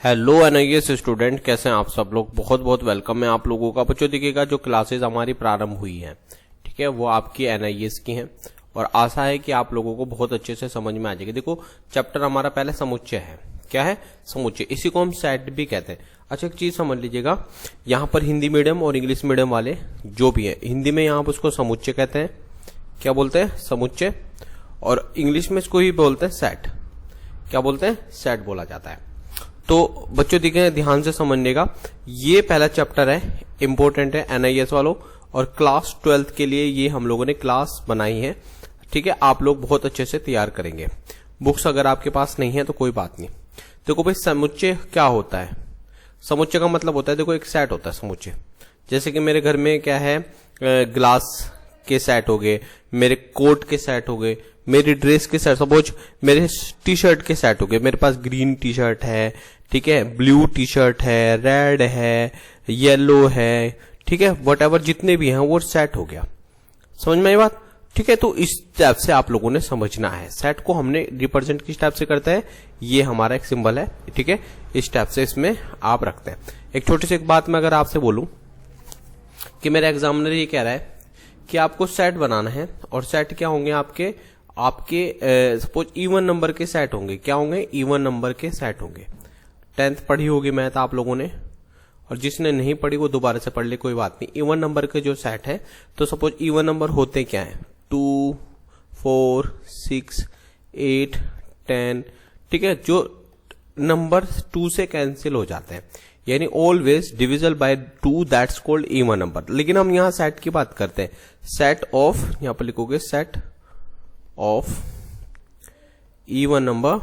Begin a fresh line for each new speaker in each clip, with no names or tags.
Hello NIS student, कैसे हैं आप सब लोग। बहुत बहुत वेलकम है आप लोगों का। बच्चों देखिएगा, जो क्लासेस हमारी प्रारंभ हुई हैं, ठीक है, वो आपकी एनआईएस की हैं और आशा है कि आप लोगों को बहुत अच्छे से समझ में आ जाएगी। देखो, चैप्टर हमारा पहले समुच्चय है। क्या है? समुच्चय। इसी को हम सेट भी कहते हैं। अच्छा, एक चीज समझ लीजिएगा, यहाँ पर हिंदी मीडियम और इंग्लिश मीडियम वाले जो भी है, हिंदी में यहाँ पर उसको समुच्चय कहते हैं। क्या बोलते हैं? समुच्चय। और इंग्लिश में इसको ही बोलते हैं सेट। क्या बोलते हैं? सेट बोला जाता है। तो बच्चों देखिए, ध्यान से समझिएगा, ये पहला चैप्टर है, इंपॉर्टेंट है एनआईएस वालों, और क्लास 12th के लिए ये हम लोगों ने क्लास बनाई है। ठीक है, आप लोग बहुत अच्छे से तैयार करेंगे। बुक्स अगर आपके पास नहीं है तो कोई बात नहीं। देखो भाई, समुच्चय क्या होता है? समुच्चय का मतलब होता है, देखो, एक सेट होता है समुच्चय। जैसे कि मेरे घर में क्या है, ग्लास के सेट हो गए, मेरे कोट के सेट हो गए, मेरी ड्रेस के सेट, सपोज मेरे टी शर्ट के सेट हो गए। मेरे पास ग्रीन टी शर्ट है, ठीक है, ब्लू टी शर्ट है, रेड है, येलो है, ठीक है, व्हाटएवर जितने भी हैं वो सेट हो गया। समझ में आई बात? ठीक है, तो इस टाइप से आप लोगों ने समझना है। सेट को हमने रिप्रेजेंट किस टाइप से करते हैं, ये हमारा एक सिंबल है, ठीक है, इस टाइप से इसमें आप रखते हैं। एक छोटी सी एक बात मैं अगर आपसे बोलूं कि मेरा एग्जामिनर ये कह रहा है कि आपको सेट बनाना है, और सेट क्या होंगे आपके सपोज इवन नंबर के सेट होंगे। क्या होंगे? इवन नंबर के सेट होंगे। 10th पढ़ी होगी मैथ आप लोगों ने, और जिसने नहीं पढ़ी वो दोबारा से पढ़ ले, कोई बात नहीं। इवन नंबर के जो सेट है, तो सपोज इवन नंबर होते क्या है? 2, 4, 6, 8, 10, ठीक है, जो नंबर 2 से कैंसिल हो जाते हैं, यानी always divisible by 2, that's called even number. लेकिन हम यहां सेट की बात करते हैं। सेट ऑफ, यहां पर लिखोगे सेट ऑफ इवन नंबर,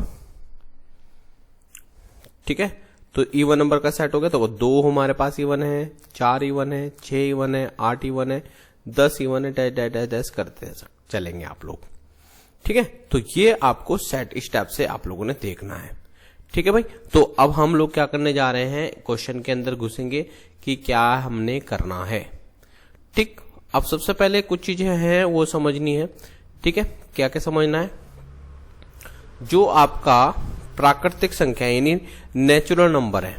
ठीक है। तो इवन नंबर का सेट हो गया, तो वो 2 हमारे पास इवन है, 4 इवन है, 6 इवन है, 8 इवन है, 10 इवन है, डैश करते चलेंगे आप लोग। ठीक है, तो ये आपको सेट इस टाइप से आप लोगों ने देखना है। ठीक है भाई, तो अब हम लोग क्या करने जा रहे हैं, क्वेश्चन के अंदर घुसेंगे कि क्या हमने करना है। ठीक, अब सबसे पहले कुछ चीजें हैं वो समझनी है। ठीक है, क्या क्या समझना है? जो आपका प्राकृतिक संख्या यानी नेचुरल नंबर है,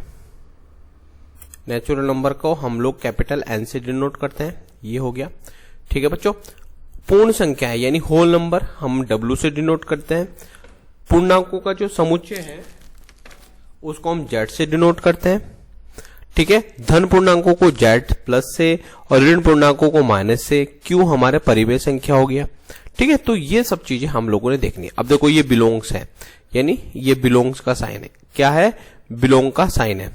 नेचुरल नंबर को हम लोग कैपिटल एन से डिनोट करते हैं, ये हो गया। ठीक है बच्चों, पूर्ण संख्या है यानी होल नंबर हम डब्ल्यू से डिनोट करते हैं। पूर्णांकों का जो समुच्चय है उसको हम जेड से डिनोट करते हैं। ठीक है, धन पूर्णांकों को जेड प्लस से और ऋण पूर्णांकों को माइनस से। क्यों? हमारे परिमेय संख्या हो गया। ठीक है, तो ये सब चीजें हम लोगों ने देखनी है। अब देखो, ये बिलोंग्स है, यानी ये बिलोंग्स का साइन है। क्या है? बिलोंग का साइन है।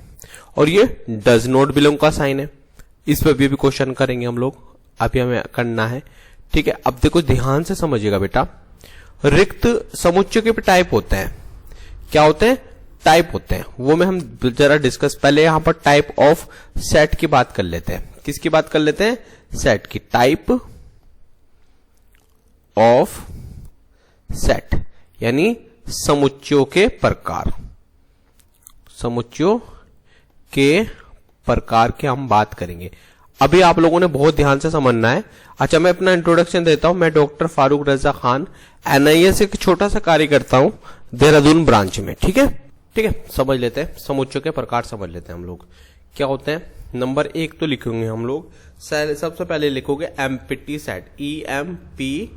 और ये डज नॉट बिलोंग का साइन है। इस पर भी क्वेश्चन करेंगे हम लोग, अभी हमें करना है। ठीक है, अब देखो ध्यान से समझिएगा बेटा, रिक्त समुच्चय के टाइप होते हैं। क्या होते हैं? टाइप होते हैं। वो में हम जरा डिस्कस, पहले यहां पर टाइप ऑफ सेट की बात कर लेते हैं। किसकी बात कर लेते हैं? सेट की। टाइप ऑफ सेट यानी समुच्चयों के प्रकार, समुच्चयों के प्रकार के हम बात करेंगे। अभी आप लोगों ने बहुत ध्यान से समझना है। अच्छा, मैं अपना इंट्रोडक्शन देता हूं। मैं डॉक्टर फारूक रजा खान, एनआईएस एक छोटा सा कार्य करता हूं देहरादून ब्रांच में। ठीक है, ठीक है, समझ लेते हैं, समुच्चयों के प्रकार समझ लेते हैं हम लोग क्या होते हैं। नंबर 1 तो लिखेंगे हम लोग, सबसे पहले लिखोगे एम्प्टी सेट, EMPTY,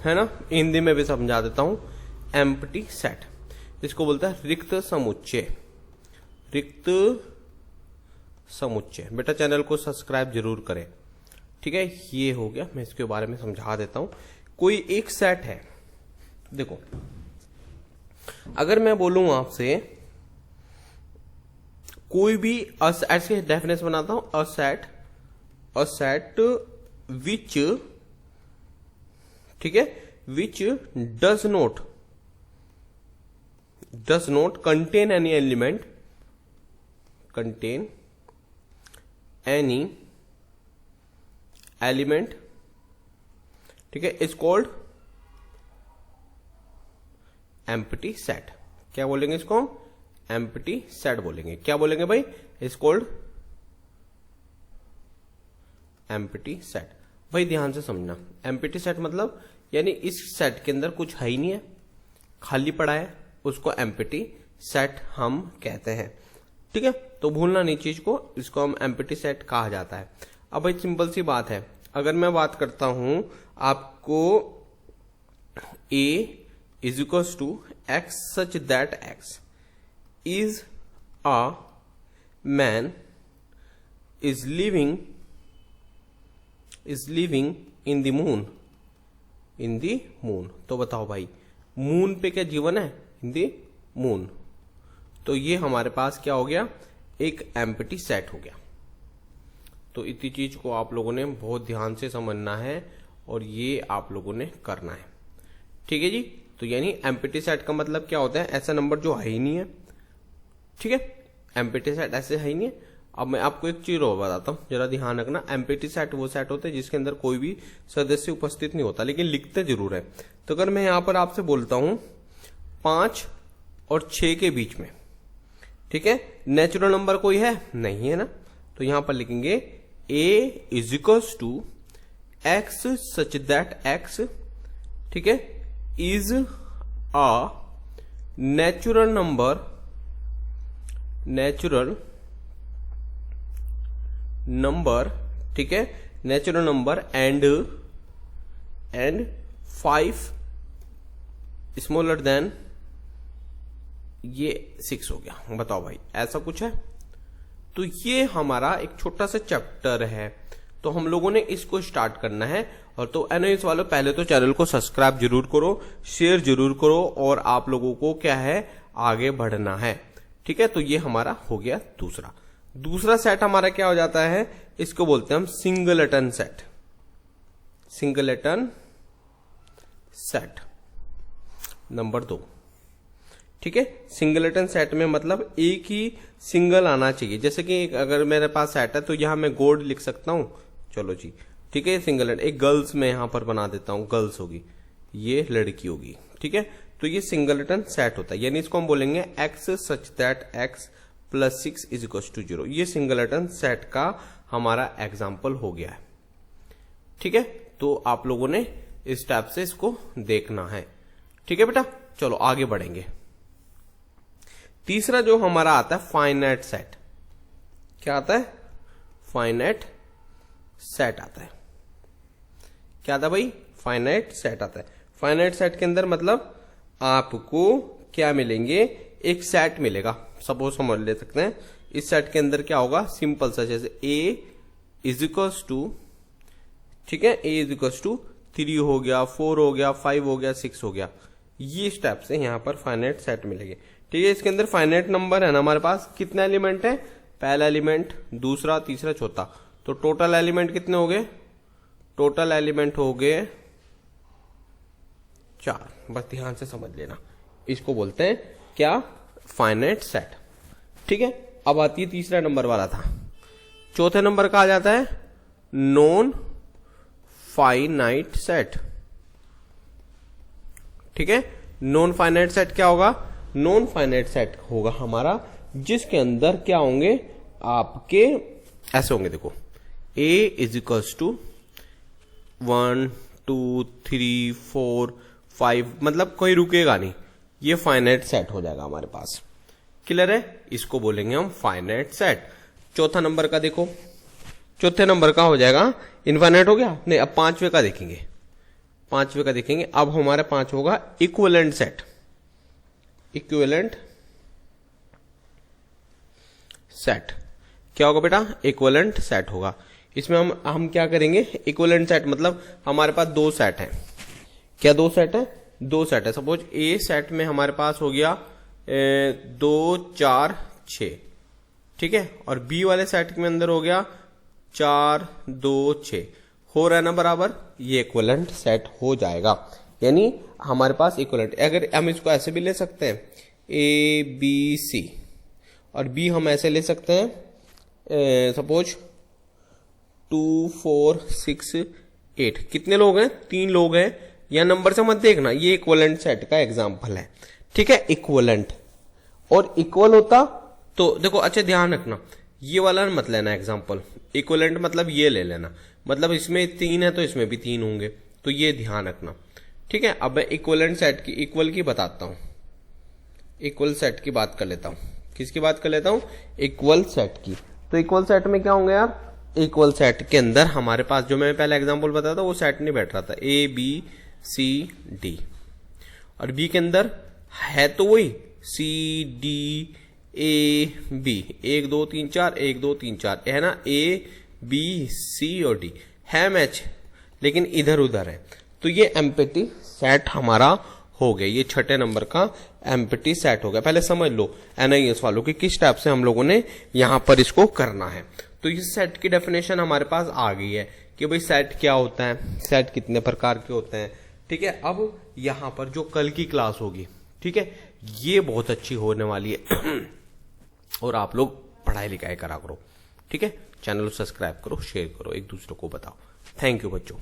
है ना। हिंदी में भी समझा देता हूं, एम्प्टी सेट, इसको बोलता है रिक्त समुच्चय। रिक्त समुच्चय। बेटा चैनल को सब्सक्राइब जरूर करें। ठीक है, ये हो गया, मैं इसके बारे में समझा देता हूं। कोई एक सेट है, देखो, अगर मैं बोलूं आपसे कोई भी ऐसे डेफिनेशन बनाता हूं, अ सेट विच, ठीक है, which does not contain any element, ठीक है, इज कॉल्ड एम्प्टी सेट। क्या बोलेंगे इसको? एम्प्टी सेट बोलेंगे। क्या बोलेंगे भाई? Is called empty set. भाई ध्यान से समझना, एम्प्टी सेट मतलब यानी इस सेट के अंदर कुछ है ही नहीं है, खाली पड़ा है, उसको एम्प्टी सेट हम कहते हैं। ठीक है, तो भूलना नहीं चीज को, इसको हम एम्प्टी सेट कहा जाता है। अब भाई सिंपल सी बात है, अगर मैं बात करता हूं आपको A is equal to x such that x is a man is living in the moon, तो बताओ भाई मून पे क्या जीवन है? In the moon. तो ये हमारे पास क्या हो गया? एक एम्प्टी सेट हो गया। तो इतनी चीज को आप लोगों ने बहुत ध्यान से समझना है और ये आप लोगों ने करना है। ठीक है जी, तो यानी एम्प्टी सेट का मतलब क्या होता है? ऐसा नंबर जो है ही नहीं है। ठीक है, एम्प्टी सेट ऐसे है ही नहीं है। अब मैं आपको एक चीज और बताता हूं, जरा ध्यान रखना। एम्प्टी सेट वो सेट होते हैं जिसके अंदर कोई भी सदस्य उपस्थित नहीं होता, लेकिन लिखते जरूर है। तो अगर मैं यहां पर आपसे बोलता हूं 5 और 6 के बीच में, ठीक है, नेचुरल नंबर कोई है? नहीं है ना। तो यहां पर लिखेंगे A is equals to x such that x, ठीक है, इज अ नेचुरल नंबर, ठीक है, natural number and 5 smaller than, ये 6 हो गया। बताओ भाई ऐसा कुछ है? तो ये हमारा एक छोटा सा चैप्टर है, तो हम लोगों ने इसको स्टार्ट करना है। और तो एनओएस वालों, पहले तो चैनल को सब्सक्राइब जरूर करो, शेयर जरूर करो, और आप लोगों को क्या है, आगे बढ़ना है। ठीक है, तो ये हमारा हो गया दूसरा सेट हमारा क्या हो जाता है? इसको बोलते हैं हम सिंगलटन सेट। Set number 2। ठीक है, सिंगलटन सेट में मतलब एक ही सिंगल आना चाहिए। जैसे कि अगर मेरे पास सेट है तो यहां मैं गोल्ड लिख सकता हूं, चलो जी, ठीक है, सिंगलटन। एक गर्ल्स में यहां पर बना देता हूं, गर्ल्स होगी, ये लड़की होगी। ठीक है, तो ये सिंगलटन सेट होता है, यानी इसको हम बोलेंगे x such that x plus 6 is equal to 0। ये सिंगलटन सेट का हमारा एग्जाम्पल हो गया है। ठीक है, तो आप लोगों ने इस टाइप से इसको देखना है। ठीक है बेटा, चलो आगे बढ़ेंगे। तीसरा जो हमारा आता है फाइनाइट सेट। क्या आता है? फाइनाइट सेट आता है। क्या आता है भाई? फाइनाइट सेट आता है। फाइनाइट सेट के अंदर मतलब आपको क्या मिलेंगे? एक सेट मिलेगा, सपोज समझ ले सकते हैं। इस सेट के अंदर क्या होगा? सिंपल सा, जैसे A इज इक्वल्स टू, ठीक है, A इज इक्वल्स टू 3 हो गया, 4 हो गया, 5 हो गया, 6 हो गया। ये स्टेप से यहां पर फाइनाइट सेट मिलेंगे। ठीक है, इसके अंदर फाइनाइट नंबर है ना हमारे पास, कितना एलिमेंट है? पहला एलिमेंट, दूसरा, तीसरा, चौथा। तो टोटल एलिमेंट कितने हो गए? टोटल एलिमेंट हो गए 4। बस ध्यान से समझ लेना, इसको बोलते हैं क्या? Finite set. ठीक है, अब आती है तीसरा नंबर वाला था। चौथे नंबर का आ जाता है नॉन फाइनाइट सेट। ठीक है, नॉन फाइनाइट सेट क्या होगा? नॉन फाइनाइट सेट होगा हमारा जिसके अंदर क्या होंगे? आपके ऐसे होंगे, देखो, A इज इक्वल्स टू 1 2 3 4 5, मतलब कोई रुकेगा नहीं, ये फाइनाइट सेट हो जाएगा हमारे पास। क्लियर है? इसको बोलेंगे हम फाइनाइट सेट। चौथा नंबर का देखो, चौथे नंबर का हो जाएगा इनफाइनाइट हो गया? नहीं, अब पांचवे का देखेंगे। अब हमारे 5 होगा इक्विवेलेंट सेट। इक्विवेलेंट सेट क्या होगा बेटा? इक्विवेलेंट सेट होगा। इसमें हम क्या करेंगे? इक्विवेलेंट सेट मतलब हमारे पास 2 सेट हैं। क्या 2 सेट है? 2 सेट है। सपोज A सेट में हमारे पास हो गया 2 4 6, ठीक है, और B वाले सेट के अंदर हो गया 4 2 6, हो रहा है ना बराबर? ये इक्विवेलेंट सेट हो जाएगा, यानी हमारे पास इक्विवेलेंट। अगर हम इसको ऐसे भी ले सकते हैं A B C, और B हम ऐसे ले सकते हैं सपोज 2 4 6 8। कितने लोग हैं? 3 लोग हैं। या नंबर से मत देखना, ये इक्विवेलेंट सेट का एग्जांपल है। ठीक है, इक्विवेलेंट और इक्वल होता तो देखो, अच्छा ध्यान रखना, ये वाला मत लेना एग्जांपल। इक्विवेलेंट मतलब ये ले लेना, मतलब इसमें 3 है तो इसमें भी 3 होंगे, तो ये ध्यान रखना। ठीक है, अब मैं इक्विवेलेंट सेट की, इक्वल की बताता हूं। इक्वल सेट की बात कर लेता हूं। किसकी बात कर लेता हूं? इक्वल सेट की। तो इक्वल सेट में क्या होंगे यार? इक्वल सेट के अंदर हमारे पास जो मैं पहले एग्जांपल बताया था वो सेट नहीं बैठ रहा था, ए बी सी डी, और बी के अंदर है तो वही सी डी ए बी, 1 2 3 4 1 2 3 4 है ना, ए बी सी और डी है मैच, लेकिन इधर उधर है। तो ये एम्प्टी सेट हमारा हो गया, ये छठे नंबर का एम्प्टी सेट हो गया। पहले समझ लो एनआईएस वालों की किस टाइप से हम लोगों ने यहां पर इसको करना है। तो इस सेट की डेफिनेशन हमारे पास आ गई है कि भाई सेट क्या होता है, सेट कितने प्रकार के होते हैं। ठीक है, अब यहां पर जो कल की क्लास होगी, ठीक है, ये बहुत अच्छी होने वाली है और आप लोग पढ़ाई लिखाई करा करो। ठीक है, चैनल को सब्सक्राइब करो, शेयर करो, एक दूसरे को बताओ। थैंक यू बच्चों।